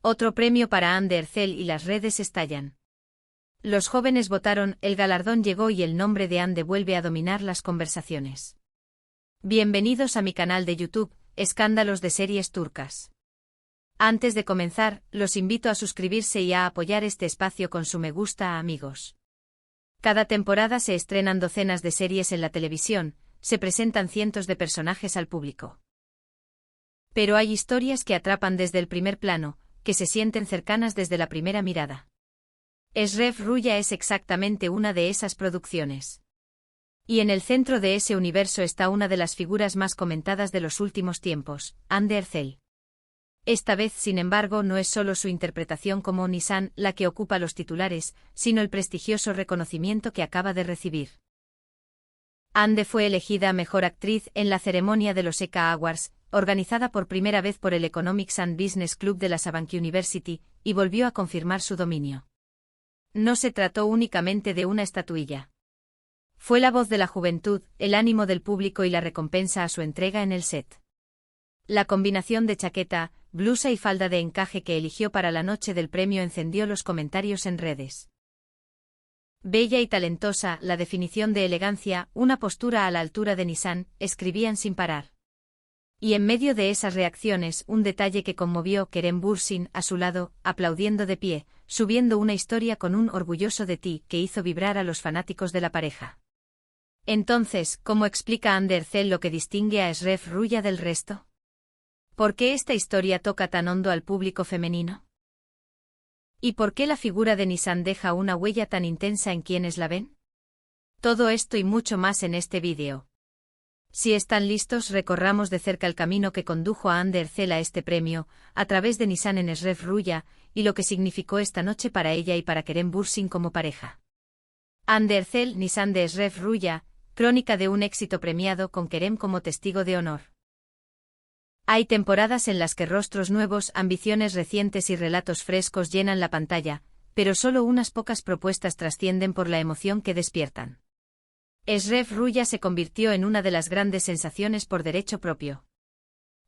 Otro premio para Anne Ercel y las redes estallan. Los jóvenes votaron, el galardón llegó y el nombre de Anne vuelve a dominar las conversaciones. Bienvenidos a mi canal de YouTube, Escándalos de Series Turcas. Antes de comenzar, los invito a suscribirse y a apoyar este espacio con su me gusta, amigos. Cada temporada se estrenan docenas de series en la televisión, se presentan cientos de personajes al público. Pero hay historias que atrapan desde el primer plano, que se sienten cercanas desde la primera mirada. Eşref Rüya es exactamente una de esas producciones. Y en el centro de ese universo está una de las figuras más comentadas de los últimos tiempos, Hande Erçel. Esta vez, sin embargo, no es solo su interpretación como Nisan la que ocupa los titulares, sino el prestigioso reconocimiento que acaba de recibir. Hande fue elegida mejor actriz en la ceremonia de los ECA Awards, organizada por primera vez por el Economics and Business Club de la Sabancı University, y volvió a confirmar su dominio. No se trató únicamente de una estatuilla. Fue la voz de la juventud, el ánimo del público y la recompensa a su entrega en el set. La combinación de chaqueta, blusa y falda de encaje que eligió para la noche del premio encendió los comentarios en redes. Bella y talentosa, la definición de elegancia, una postura a la altura de Nisan, escribían sin parar. Y en medio de esas reacciones, un detalle que conmovió Kerem Bürsin a su lado, aplaudiendo de pie, subiendo una historia con un orgulloso de ti que hizo vibrar a los fanáticos de la pareja. Entonces, ¿cómo explica Hande Erçel lo que distingue a Eşref Rüya del resto? ¿Por qué esta historia toca tan hondo al público femenino? ¿Y por qué la figura de Nisan deja una huella tan intensa en quienes la ven? Todo esto y mucho más en este vídeo. Si están listos, recorramos de cerca el camino que condujo a Hande Erçel a este premio, a través de Nisan en Eşref Rüya, y lo que significó esta noche para ella y para Kerem Bürsin como pareja. Hande Erçel, Nisan de Eşref Rüya, crónica de un éxito premiado con Kerem como testigo de honor. Hay temporadas en las que rostros nuevos, ambiciones recientes y relatos frescos llenan la pantalla, pero solo unas pocas propuestas trascienden por la emoción que despiertan. Eşref Rüya se convirtió en una de las grandes sensaciones por derecho propio.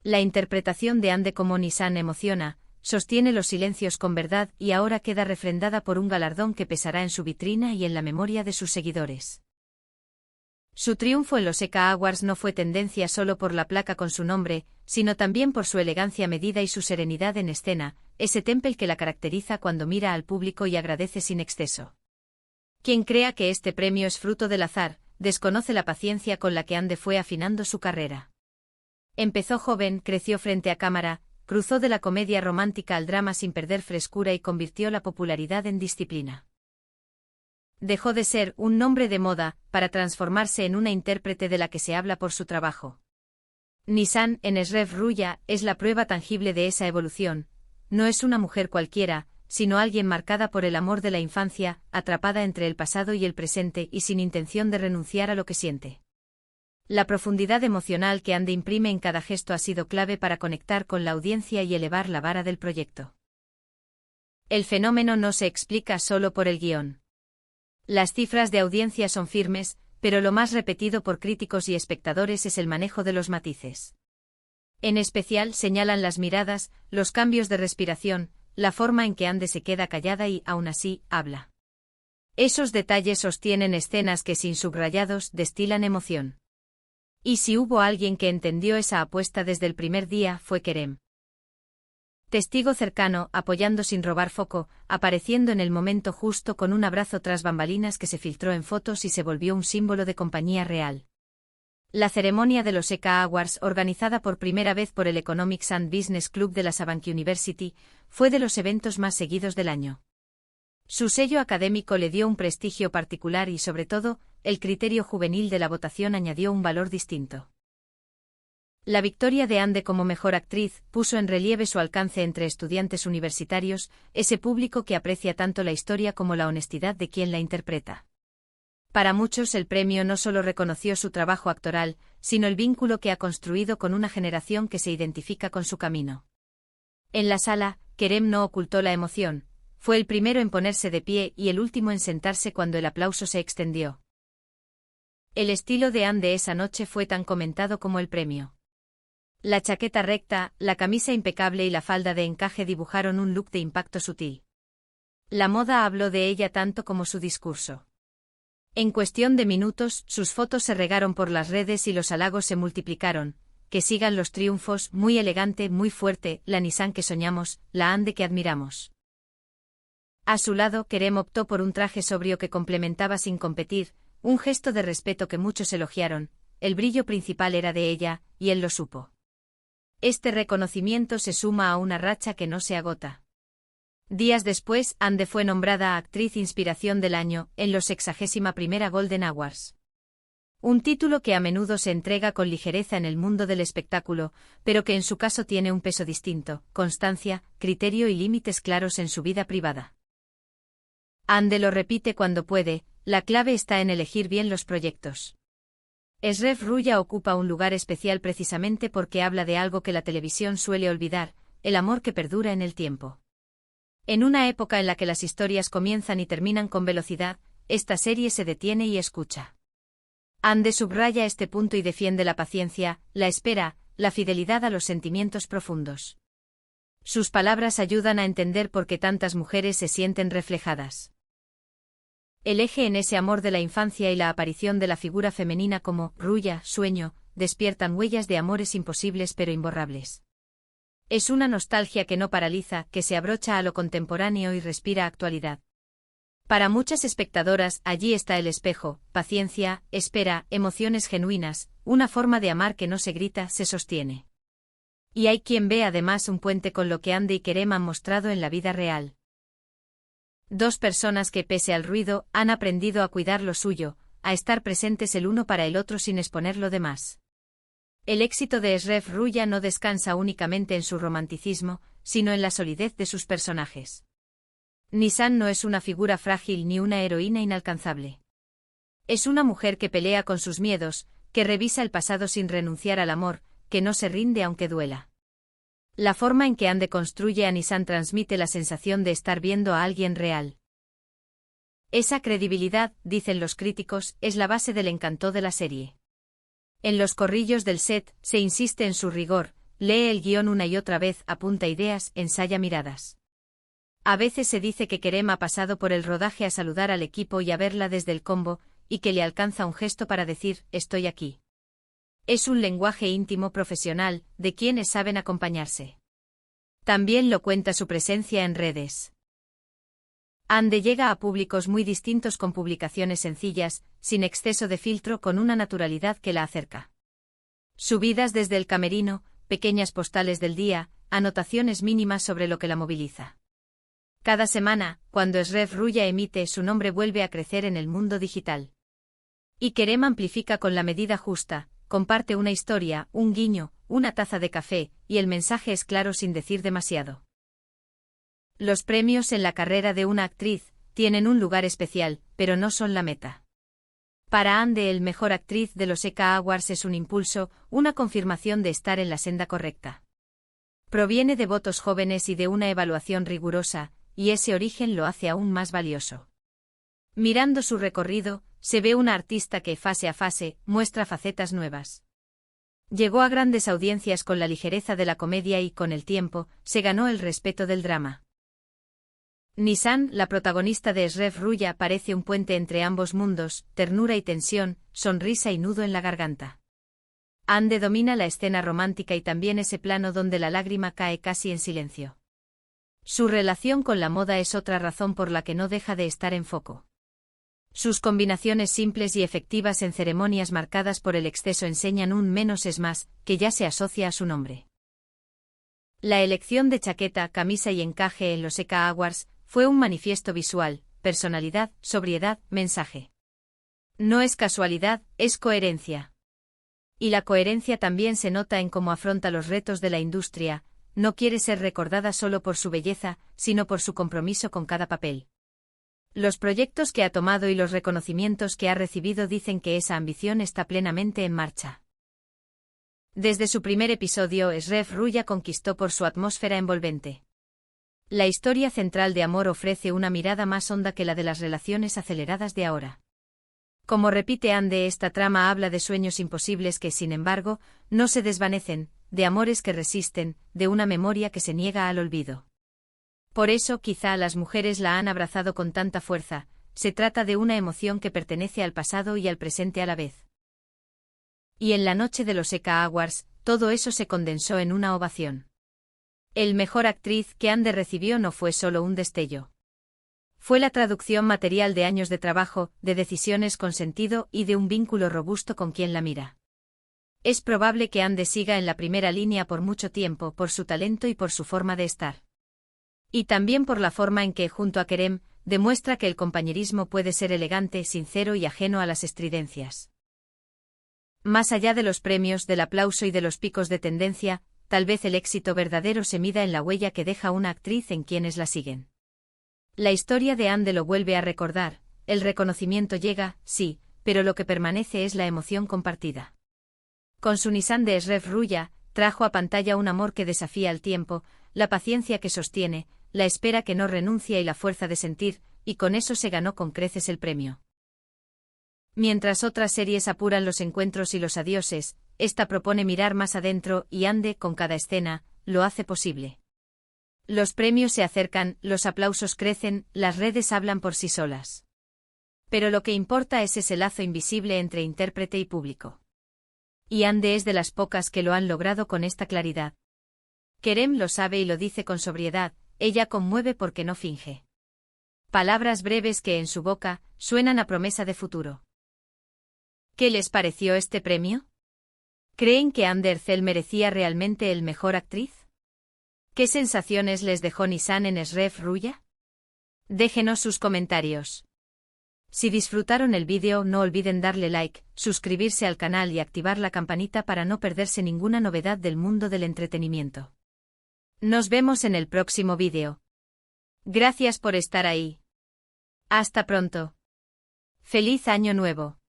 La interpretación de Hande como Nisan emociona, sostiene los silencios con verdad y ahora queda refrendada por un galardón que pesará en su vitrina y en la memoria de sus seguidores. Su triunfo en los ECA Awards no fue tendencia solo por la placa con su nombre, sino también por su elegancia medida y su serenidad en escena, ese temple que la caracteriza cuando mira al público y agradece sin exceso. Quien crea que este premio es fruto del azar, desconoce la paciencia con la que Hande fue afinando su carrera. Empezó joven, creció frente a cámara, cruzó de la comedia romántica al drama sin perder frescura y convirtió la popularidad en disciplina. Dejó de ser un nombre de moda, para transformarse en una intérprete de la que se habla por su trabajo. Nisan, en Eşref Rüya, es la prueba tangible de esa evolución. No es una mujer cualquiera, sino alguien marcada por el amor de la infancia, atrapada entre el pasado y el presente y sin intención de renunciar a lo que siente. La profundidad emocional que Hande imprime en cada gesto ha sido clave para conectar con la audiencia y elevar la vara del proyecto. El fenómeno no se explica solo por el guión. Las cifras de audiencia son firmes, pero lo más repetido por críticos y espectadores es el manejo de los matices. En especial señalan las miradas, los cambios de respiración, la forma en que Hande se queda callada y, aún así, habla. Esos detalles sostienen escenas que sin subrayados destilan emoción. Y si hubo alguien que entendió esa apuesta desde el primer día fue Kerem. Testigo cercano, apoyando sin robar foco, apareciendo en el momento justo con un abrazo tras bambalinas que se filtró en fotos y se volvió un símbolo de compañía real. La ceremonia de los ECA Awards, organizada por primera vez por el Economics and Business Club de la Sabancı University, fue de los eventos más seguidos del año. Su sello académico le dio un prestigio particular y, sobre todo, el criterio juvenil de la votación añadió un valor distinto. La victoria de Hande como mejor actriz puso en relieve su alcance entre estudiantes universitarios, ese público que aprecia tanto la historia como la honestidad de quien la interpreta. Para muchos el premio no solo reconoció su trabajo actoral, sino el vínculo que ha construido con una generación que se identifica con su camino. En la sala, Kerem no ocultó la emoción, fue el primero en ponerse de pie y el último en sentarse cuando el aplauso se extendió. El estilo de Hande esa noche fue tan comentado como el premio. La chaqueta recta, la camisa impecable y la falda de encaje dibujaron un look de impacto sutil. La moda habló de ella tanto como su discurso. En cuestión de minutos, sus fotos se regaron por las redes y los halagos se multiplicaron. Que sigan los triunfos, muy elegante, muy fuerte, la Nissan que soñamos, la Ande que admiramos. A su lado, Kerem optó por un traje sobrio que complementaba sin competir, un gesto de respeto que muchos elogiaron. El brillo principal era de ella, y él lo supo. Este reconocimiento se suma a una racha que no se agota. Días después, Ande fue nombrada Actriz Inspiración del Año, en los 61ª Golden Awards. Un título que a menudo se entrega con ligereza en el mundo del espectáculo, pero que en su caso tiene un peso distinto, constancia, criterio y límites claros en su vida privada. Ande lo repite cuando puede, la clave está en elegir bien los proyectos. Esref Ruya ocupa un lugar especial precisamente porque habla de algo que la televisión suele olvidar, el amor que perdura en el tiempo. En una época en la que las historias comienzan y terminan con velocidad, esta serie se detiene y escucha. Ande subraya este punto y defiende la paciencia, la espera, la fidelidad a los sentimientos profundos. Sus palabras ayudan a entender por qué tantas mujeres se sienten reflejadas. El eje en ese amor de la infancia y la aparición de la figura femenina como Ruya, sueño, despiertan huellas de amores imposibles pero imborrables. Es una nostalgia que no paraliza, que se abrocha a lo contemporáneo y respira actualidad. Para muchas espectadoras, allí está el espejo, paciencia, espera, emociones genuinas, una forma de amar que no se grita, se sostiene. Y hay quien ve además un puente con lo que Ande y Kerem han mostrado en la vida real. Dos personas que, pese al ruido, han aprendido a cuidar lo suyo, a estar presentes el uno para el otro sin exponer lo demás. El éxito de Esref Ruya no descansa únicamente en su romanticismo, sino en la solidez de sus personajes. Nissan no es una figura frágil ni una heroína inalcanzable. Es una mujer que pelea con sus miedos, que revisa el pasado sin renunciar al amor, que no se rinde aunque duela. La forma en que Ande construye a Nissan transmite la sensación de estar viendo a alguien real. Esa credibilidad, dicen los críticos, es la base del encanto de la serie. En los corrillos del set, se insiste en su rigor, lee el guión una y otra vez, apunta ideas, ensaya miradas. A veces se dice que Kerem ha pasado por el rodaje a saludar al equipo y a verla desde el combo, y que le alcanza un gesto para decir, estoy aquí. Es un lenguaje íntimo profesional, de quienes saben acompañarse. También lo cuenta su presencia en redes. Ande llega a públicos muy distintos con publicaciones sencillas, sin exceso de filtro, con una naturalidad que la acerca. Subidas desde el camerino, pequeñas postales del día, anotaciones mínimas sobre lo que la moviliza. Cada semana, cuando Esref Ruya emite, su nombre vuelve a crecer en el mundo digital. Y Kerem amplifica con la medida justa, comparte una historia, un guiño, una taza de café, y el mensaje es claro sin decir demasiado. Los premios en la carrera de una actriz tienen un lugar especial, pero no son la meta. Para Ande, el mejor actriz de los ECA Awards es un impulso, una confirmación de estar en la senda correcta. Proviene de votos jóvenes y de una evaluación rigurosa, y ese origen lo hace aún más valioso. Mirando su recorrido, se ve una artista que, fase a fase, muestra facetas nuevas. Llegó a grandes audiencias con la ligereza de la comedia y, con el tiempo, se ganó el respeto del drama. Nissan, la protagonista de Esref Ruya, parece un puente entre ambos mundos, ternura y tensión, sonrisa y nudo en la garganta. Ande domina la escena romántica y también ese plano donde la lágrima cae casi en silencio. Su relación con la moda es otra razón por la que no deja de estar en foco. Sus combinaciones simples y efectivas en ceremonias marcadas por el exceso enseñan un menos es más, que ya se asocia a su nombre. La elección de chaqueta, camisa y encaje en los ECA Awards fue un manifiesto visual, personalidad, sobriedad, mensaje. No es casualidad, es coherencia. Y la coherencia también se nota en cómo afronta los retos de la industria, no quiere ser recordada solo por su belleza, sino por su compromiso con cada papel. Los proyectos que ha tomado y los reconocimientos que ha recibido dicen que esa ambición está plenamente en marcha. Desde su primer episodio, Esref Ruya conquistó por su atmósfera envolvente. La historia central de amor ofrece una mirada más honda que la de las relaciones aceleradas de ahora. Como repite Ande, esta trama habla de sueños imposibles que, sin embargo, no se desvanecen, de amores que resisten, de una memoria que se niega al olvido. Por eso quizá las mujeres la han abrazado con tanta fuerza, se trata de una emoción que pertenece al pasado y al presente a la vez. Y en la noche de los ECA Awards, todo eso se condensó en una ovación. El mejor actriz que Ande recibió no fue solo un destello. Fue la traducción material de años de trabajo, de decisiones con sentido y de un vínculo robusto con quien la mira. Es probable que Ande siga en la primera línea por mucho tiempo por su talento y por su forma de estar. Y también por la forma en que, junto a Kerem, demuestra que el compañerismo puede ser elegante, sincero y ajeno a las estridencias. Más allá de los premios, del aplauso y de los picos de tendencia, tal vez el éxito verdadero se mida en la huella que deja una actriz en quienes la siguen. La historia de Ande lo vuelve a recordar, el reconocimiento llega, sí, pero lo que permanece es la emoción compartida. Con su Nissan de Esref Ruya, trajo a pantalla un amor que desafía el tiempo, la paciencia que sostiene, la espera que no renuncia y la fuerza de sentir, y con eso se ganó con creces el premio. Mientras otras series apuran los encuentros y los adioses, esta propone mirar más adentro y Ande, con cada escena, lo hace posible. Los premios se acercan, los aplausos crecen, las redes hablan por sí solas. Pero lo que importa es ese lazo invisible entre intérprete y público. Y Ande es de las pocas que lo han logrado con esta claridad. Kerem lo sabe y lo dice con sobriedad, ella conmueve porque no finge. Palabras breves que en su boca suenan a promesa de futuro. ¿Qué les pareció este premio? ¿Creen que Ande Erçel merecía realmente el mejor actriz? ¿Qué sensaciones les dejó Nissan en Esref Ruya? Déjenos sus comentarios. Si disfrutaron el vídeo no olviden darle like, suscribirse al canal y activar la campanita para no perderse ninguna novedad del mundo del entretenimiento. Nos vemos en el próximo vídeo. Gracias por estar ahí. Hasta pronto. ¡Feliz Año Nuevo!